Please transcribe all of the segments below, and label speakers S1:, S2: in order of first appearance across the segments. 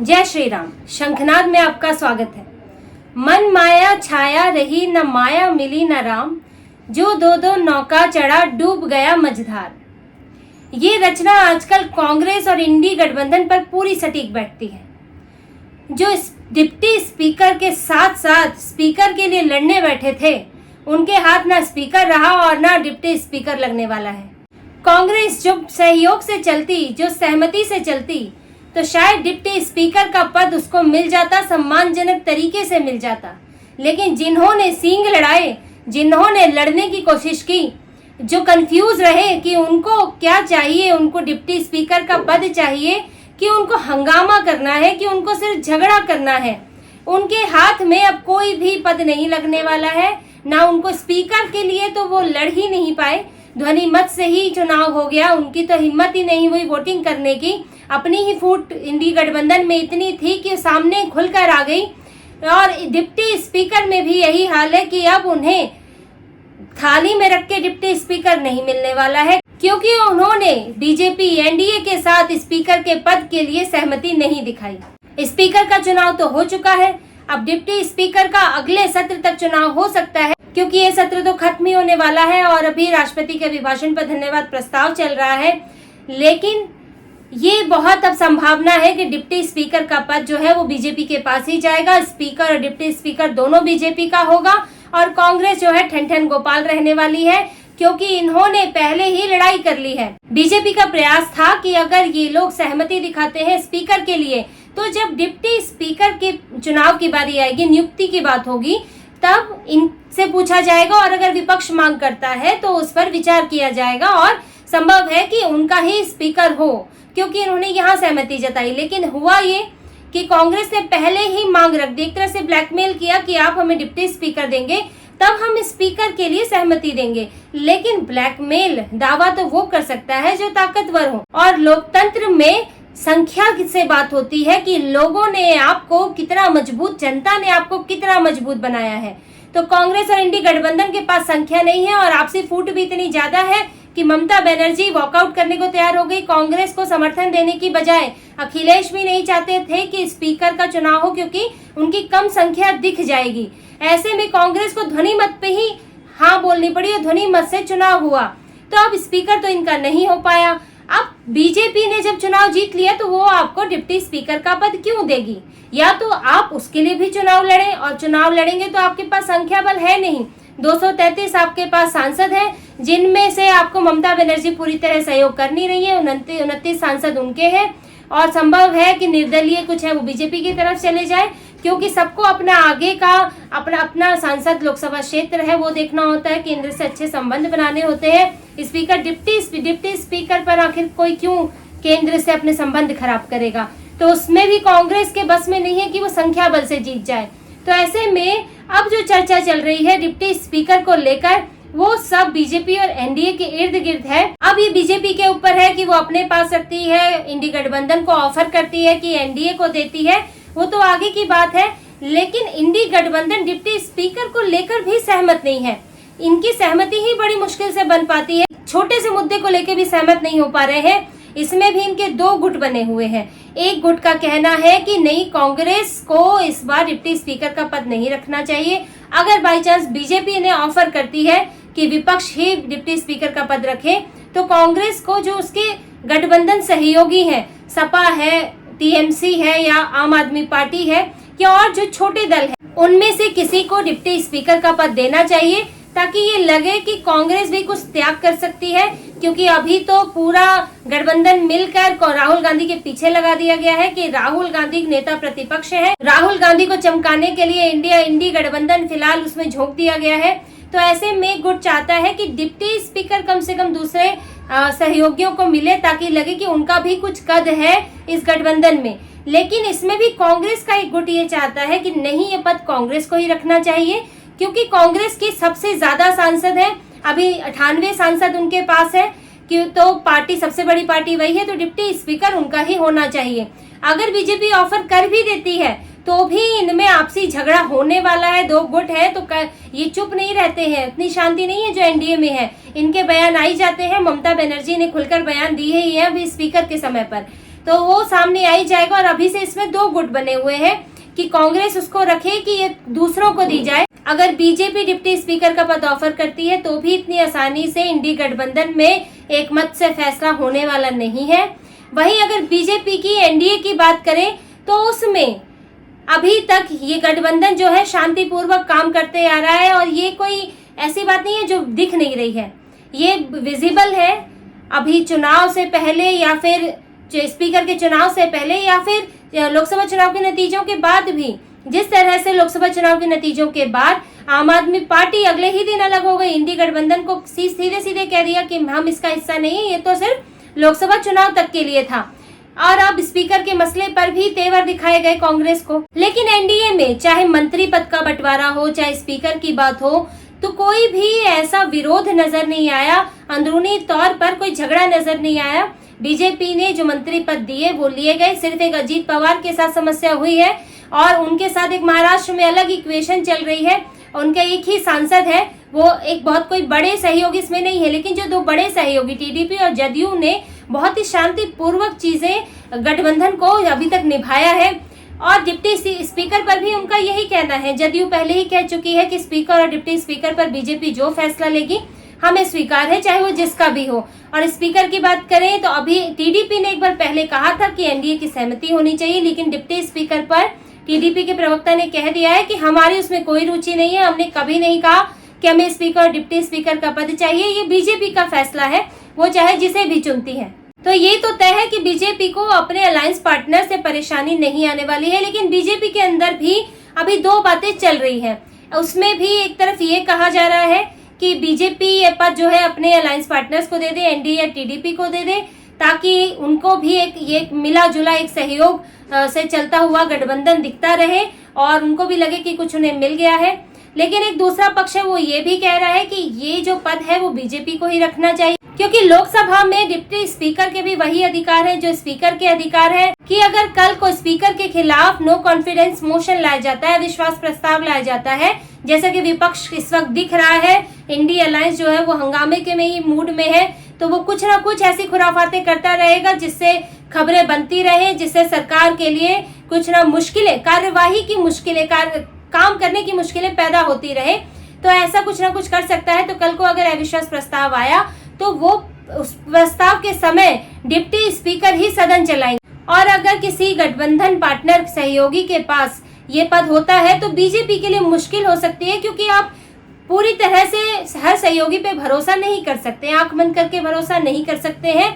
S1: जय श्री राम। शंखनाद में आपका स्वागत है। मन माया छाया रही, न माया मिली न राम, जो दो दो नौका चढ़ा डूब गया मझधार। ये रचना आजकल कांग्रेस और इंडी गठबंधन पर पूरी सटीक बैठती है। जो डिप्टी स्पीकर के साथ साथ स्पीकर के लिए लड़ने बैठे थे, उनके हाथ ना स्पीकर रहा और ना डिप्टी स्पीकर लगने वाला है। कांग्रेस जो सहयोग से चलती, जो सहमति से चलती, तो शायद डिप्टी स्पीकर का पद उसको मिल जाता, सम्मानजनक तरीके से मिल जाता। लेकिन जिन्होंने सींग लड़ाए, जिन्होंने लड़ने की कोशिश की, जो कंफ्यूज रहे कि उनको क्या चाहिए, उनको डिप्टी स्पीकर का पद चाहिए कि उनको हंगामा करना है, कि उनको सिर्फ झगड़ा करना है, उनके हाथ में अब कोई भी पद नहीं लगने वाला है। ना उनको स्पीकर के लिए तो वो लड़ ही नहीं पाए, ध्वनि मत से ही चुनाव हो गया। उनकी तो हिम्मत ही नहीं हुई वोटिंग करने की। अपनी ही फूट इंडी गठबंधन में इतनी थी कि सामने खुलकर आ गई। और डिप्टी स्पीकर में भी यही हाल है कि अब उन्हें थाली में रख के डिप्टी स्पीकर नहीं मिलने वाला है, क्योंकि उन्होंने बीजेपी एनडीए के साथ स्पीकर के पद के लिए सहमति नहीं दिखाई। स्पीकर का चुनाव तो हो चुका है, अब डिप्टी स्पीकर का अगले सत्र तक चुनाव हो सकता है, क्योंकि ये सत्र तो खत्म ही होने वाला है और अभी राष्ट्रपति के अभिभाषण पर धन्यवाद प्रस्ताव चल रहा है। लेकिन ये बहुत अब संभावना है कि डिप्टी स्पीकर का पद जो है वो बीजेपी के पास ही जाएगा। स्पीकर और डिप्टी स्पीकर दोनों बीजेपी का होगा और कांग्रेस जो है ठन ठन गोपाल रहने वाली है, क्योंकि इन्होंने पहले ही लड़ाई कर ली है। बीजेपी का प्रयास था कि अगर ये लोग सहमति दिखाते हैं स्पीकर के लिए, तो जब डिप्टी स्पीकर के चुनाव की बारी आएगी, नियुक्ति की बात होगी, तब इनसे पूछा जाएगा और अगर विपक्ष मांग करता है तो उस पर विचार किया जाएगा और संभव है कि उनका ही स्पीकर हो, क्योंकि इन्होंने यहाँ सहमति जताई। लेकिन हुआ ये कि कांग्रेस ने पहले ही मांग रख दी, एक तरह से ब्लैकमेल किया कि आप हमें डिप्टी स्पीकर देंगे तब हम स्पीकर के लिए सहमति देंगे। लेकिन ब्लैकमेल दावा तो वो कर सकता है जो ताकतवर हो, और लोकतंत्र में संख्या से बात होती है कि लोगों ने आपको कितना मजबूत, जनता ने आपको कितना मजबूत बनाया है। तो कांग्रेस और इंडी गठबंधन के पास संख्या नहीं है और आपसी फूट भी इतनी ज्यादा है कि ममता बनर्जी वॉकआउट करने को तैयार हो गई। कांग्रेस को समर्थन देने की बजाय अखिलेश भी नहीं चाहते थे कि स्पीकर का चुनाव हो, क्योंकि उनकी कम संख्या दिख जाएगी। ऐसे में कांग्रेस को ध्वनि मत पे ही हाँ बोलनी पड़ी और ध्वनि मत से चुनाव हुआ। तो अब स्पीकर तो इनका नहीं हो पाया। अब बीजेपी ने जब चुनाव जीत लिया तो वो आपको डिप्टी स्पीकर का पद क्यों देगी? या तो आप उसके लिए भी चुनाव लड़ें, और चुनाव लड़ेंगे तो आपके पास संख्या बल है नहीं। 233 आपके पास सांसद हैं, जिनमें से आपको ममता बनर्जी पूरी तरह सहयोग कर नहीं रही है। 29 सांसद उनके हैं और संभव है कि निर्दलीय कुछ है वो बीजेपी की तरफ चले जाए, क्योंकि सबको अपना आगे का अपना सांसद लोकसभा क्षेत्र है वो देखना होता है, केंद्र से अच्छे संबंध बनाने होते हैं। स्पीकर डिप्टी स्पीकर पर आखिर कोई क्यों केंद्र से अपने संबंध खराब करेगा? तो उसमें भी कांग्रेस के बस में नहीं है कि वो संख्या बल से जीत जाए। तो ऐसे में अब जो चर्चा चल रही है डिप्टी स्पीकर को लेकर, वो सब बीजेपी और एनडीए के इर्द गिर्द है। अब ये बीजेपी के ऊपर है कि वो अपने पास रखती है, इंडी गठबंधन को ऑफर करती है कि एनडीए को देती है, वो तो आगे की बात है। लेकिन इंडी गठबंधन डिप्टी स्पीकर को लेकर भी सहमत नहीं है। इनकी सहमति ही बड़ी मुश्किल से बन पाती है। छोटे से मुद्दे को लेकर भी सहमत नहीं हो पा रहे हैं। इसमें भी इनके दो गुट बने हुए हैं। एक गुट का कहना है कि नहीं, कांग्रेस को इस बार डिप्टी स्पीकर का पद नहीं रखना चाहिए। अगर बाई चांस बीजेपी ने ऑफर करती है कि विपक्ष ही डिप्टी स्पीकर का पद रखे, तो कांग्रेस को जो उसके गठबंधन सहयोगी हैं, सपा है, टीएमसी है या आम आदमी पार्टी है या और जो छोटे दल हैं, उनमें से किसी को डिप्टी स्पीकर का पद देना चाहिए, ताकि ये लगे कि कांग्रेस भी कुछ त्याग कर सकती है। क्योंकि अभी तो पूरा गठबंधन मिलकर राहुल गांधी के पीछे लगा दिया गया है कि राहुल गांधी नेता प्रतिपक्ष है। राहुल गांधी को चमकाने के लिए इंडी गठबंधन फिलहाल उसमें झोंक दिया गया है। तो ऐसे में गुट चाहता है कि डिप्टी स्पीकर कम से कम दूसरे सहयोगियों को मिले, ताकि लगे कि उनका भी कुछ कद है इस गठबंधन में। लेकिन इसमें भी कांग्रेस का एक गुट ये चाहता है कि नहीं, ये पद कांग्रेस को ही रखना चाहिए, क्योंकि कांग्रेस की सबसे ज्यादा सांसद है। अभी 98 सांसद उनके पास है कि तो पार्टी सबसे बड़ी पार्टी वही है, तो डिप्टी स्पीकर उनका ही होना चाहिए। अगर बीजेपी ऑफर कर भी देती है तो भी इनमें आपसी झगड़ा होने वाला है। दो गुट है तो ये चुप नहीं रहते हैं, इतनी शांति नहीं है जो एनडीए में है। इनके बयान आई जाते हैं। ममता बनर्जी ने खुलकर बयान दी है ये अभी स्पीकर के समय पर। तो वो सामने आ ही जाएगा। और अभी से इसमें दो गुट बने हुए हैं कि कांग्रेस उसको रखे कि ये दूसरों को दी जाए। अगर बीजेपी डिप्टी स्पीकर का पद ऑफर करती है तो भी इतनी आसानी से इंडी गठबंधन में एक मत से फैसला होने वाला नहीं है। वहीं अगर बीजेपी की एनडीए की बात करें तो उसमें अभी तक ये गठबंधन जो है शांतिपूर्वक काम करते आ रहा है और ये कोई ऐसी बात नहीं है जो दिख नहीं रही है, ये विजिबल है। अभी चुनाव से पहले या फिर स्पीकर के चुनाव से पहले या फिर लोकसभा चुनाव के नतीजों के बाद भी, जिस तरह से लोकसभा चुनाव के नतीजों के बाद आम आदमी पार्टी अगले ही दिन अलग हो गई, इंडी गठबंधन को सीधे सीधे कह दिया कि हम इसका हिस्सा नहीं, ये तो सिर्फ लोकसभा चुनाव तक के लिए था। और अब स्पीकर के मसले पर भी तेवर दिखाए गए कांग्रेस को। लेकिन एनडीए में चाहे मंत्री पद का बंटवारा हो, चाहे स्पीकर की बात हो, तो कोई भी ऐसा विरोध नजर नहीं आया, अंदरूनी तौर पर कोई झगड़ा नजर नहीं आया। बीजेपी ने जो मंत्री पद दिए वो लिए गए। सिर्फ एक अजीत पवार के साथ समस्या हुई है और उनके साथ एक महाराष्ट्र में अलग इक्वेशन चल रही है। उनका एक ही सांसद है, वो एक बहुत कोई बड़े सहयोगी इसमें नहीं है। लेकिन जो दो बड़े सहयोगी टीडीपी और जदयू ने बहुत ही शांतिपूर्वक चीजें गठबंधन को अभी तक निभाया है। और डिप्टी स्पीकर पर भी उनका यही कहना है, जदयू पहले ही कह चुकी है कि स्पीकर और डिप्टी स्पीकर पर बीजेपी जो फैसला लेगी हमें स्वीकार है, चाहे वो जिसका भी हो। और स्पीकर की बात करें तो अभी टीडीपी ने एक बार पहले कहा था कि एनडीए की सहमति होनी चाहिए, लेकिन डिप्टी स्पीकर पर टीडीपी के प्रवक्ता ने कह दिया है कि हमारी उसमें कोई रुचि नहीं है। हमने कभी नहीं कहा कि हमें स्पीकर और डिप्टी स्पीकर का पद चाहिए, ये बीजेपी का फैसला है, वो चाहे जिसे भी चुनती है। तो ये तो तय है कि बीजेपी को अपने अलायंस पार्टनर से परेशानी नहीं आने वाली है। लेकिन बीजेपी के अंदर भी अभी दो बातें चल रही है। उसमें भी एक तरफ ये कहा जा रहा है कि बीजेपी ये पद जो है अपने अलायंस पार्टनर्स को दे दे, एनडीए या टीडीपी को दे दे, ताकि उनको भी एक मिला जुला एक सहयोग से चलता हुआ गठबंधन दिखता रहे और उनको भी लगे कि कुछ उन्हें मिल गया है। लेकिन एक दूसरा पक्ष है वो ये भी कह रहा है कि ये जो पद है वो बीजेपी को ही रखना चाहिए, क्योंकि लोकसभा में डिप्टी स्पीकर के भी वही अधिकार है जो स्पीकर के अधिकार है कि अगर कल को स्पीकर के खिलाफ नो कॉन्फिडेंस मोशन लाया जाता है, विश्वास प्रस्ताव लाया जाता है, जैसा कि विपक्ष इस वक्त दिख रहा है, इंडिया अलायंस जो है वो हंगामे के में ही मूड में है, तो वो कुछ ना कुछ ऐसी खुराफातें करता रहेगा जिससे खबरें बनती रहे, जिससे सरकार के लिए कुछ ना मुश्किलें, कार्यवाही की मुश्किलें, काम करने की मुश्किलें पैदा होती रहे। तो ऐसा कुछ ना कुछ कर सकता है। तो कल को अगर अविश्वास प्रस्ताव आया तो वो उस प्रस्ताव के समय डिप्टी स्पीकर ही सदन चलाएंगे। और अगर किसी गठबंधन पार्टनर सहयोगी के पास ये पद होता है तो बीजेपी के लिए मुश्किल हो सकती है, क्योंकि आप पूरी तरह से हर सहयोगी पे भरोसा नहीं कर सकते, आंख बंद करके भरोसा नहीं कर सकते हैं,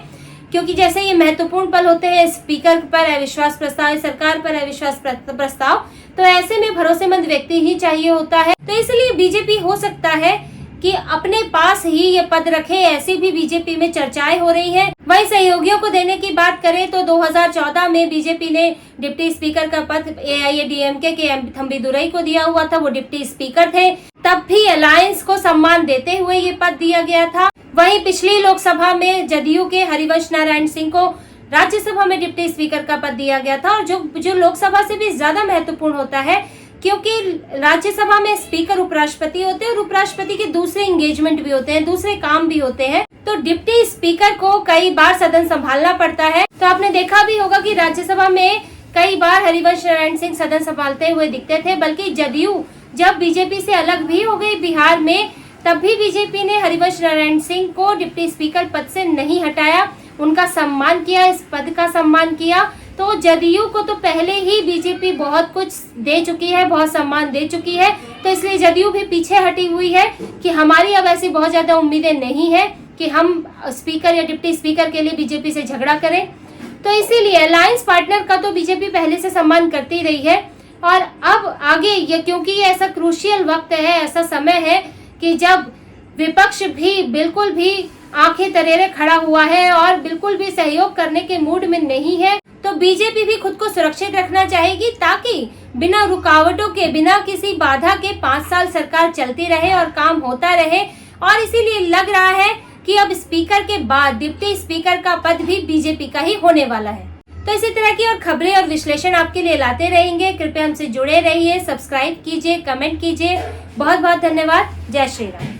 S1: क्योंकि जैसे ये महत्वपूर्ण पल होते हैं, स्पीकर पर अविश्वास प्रस्ताव, सरकार पर अविश्वास प्रस्ताव, तो ऐसे में भरोसेमंद व्यक्ति ही चाहिए होता है। तो इसलिए बीजेपी हो सकता है कि अपने पास ही ये पद रखे, ऐसी भी बीजेपी में चर्चाएं हो रही हैं। वहीं सहयोगियों को देने की बात करें तो 2014 में बीजेपी ने डिप्टी स्पीकर का पद एआईएडीएमके के थंबीदुरई को दिया हुआ था, वो डिप्टी स्पीकर थे, तब भी अलायंस को सम्मान देते हुए ये पद दिया गया था। वहीं पिछली लोकसभा में जदयू के हरिवंश नारायण सिंह को राज्यसभा में डिप्टी स्पीकर का पद दिया गया था, और जो लोकसभा से भी ज्यादा महत्वपूर्ण होता है, क्योंकि राज्यसभा में स्पीकर उपराष्ट्रपति होते हैं और उपराष्ट्रपति के दूसरे एंगेजमेंट भी होते हैं, दूसरे काम भी होते हैं, तो डिप्टी स्पीकर को कई बार सदन संभालना पड़ता है। तो आपने देखा भी होगा कि राज्यसभा में कई बार हरिवंश नारायण सिंह सदन संभालते हुए दिखते थे, बल्कि जदयू जब बीजेपी से अलग भी हो गई बिहार में, तब भी बीजेपी ने हरिवंश नारायण सिंह को डिप्टी स्पीकर पद से नहीं हटाया, उनका सम्मान किया, इस पद का सम्मान किया। तो जदयू को तो पहले ही बीजेपी बहुत कुछ दे चुकी है, बहुत सम्मान दे चुकी है, तो इसलिए जदयू भी पीछे हटी हुई है कि हमारी अब ऐसी बहुत ज्यादा उम्मीदें नहीं है कि हम स्पीकर या डिप्टी स्पीकर के लिए बीजेपी से झगड़ा करें। तो इसीलिए अलायंस पार्टनर का तो बीजेपी पहले से सम्मान करती रही है, और अब आगे ये, क्योंकि ये ऐसा क्रूशियल वक्त है, ऐसा समय है कि जब विपक्ष भी बिल्कुल भी आंखें तरेरे खड़ा हुआ है और बिल्कुल भी सहयोग करने के मूड में नहीं है, तो बीजेपी भी खुद को सुरक्षित रखना चाहेगी, ताकि बिना रुकावटों के, बिना किसी बाधा के 5 साल सरकार चलती रहे और काम होता रहे। और इसीलिए लग रहा है कि अब स्पीकर के बाद डिप्टी स्पीकर का पद भी बीजेपी का ही होने वाला है। तो इसी तरह की और खबरें और विश्लेषण आपके लिए लाते रहेंगे। कृपया हमसे जुड़े रहिए, सब्सक्राइब कीजिए, कमेंट कीजिए। बहुत बहुत धन्यवाद। जय श्री राम।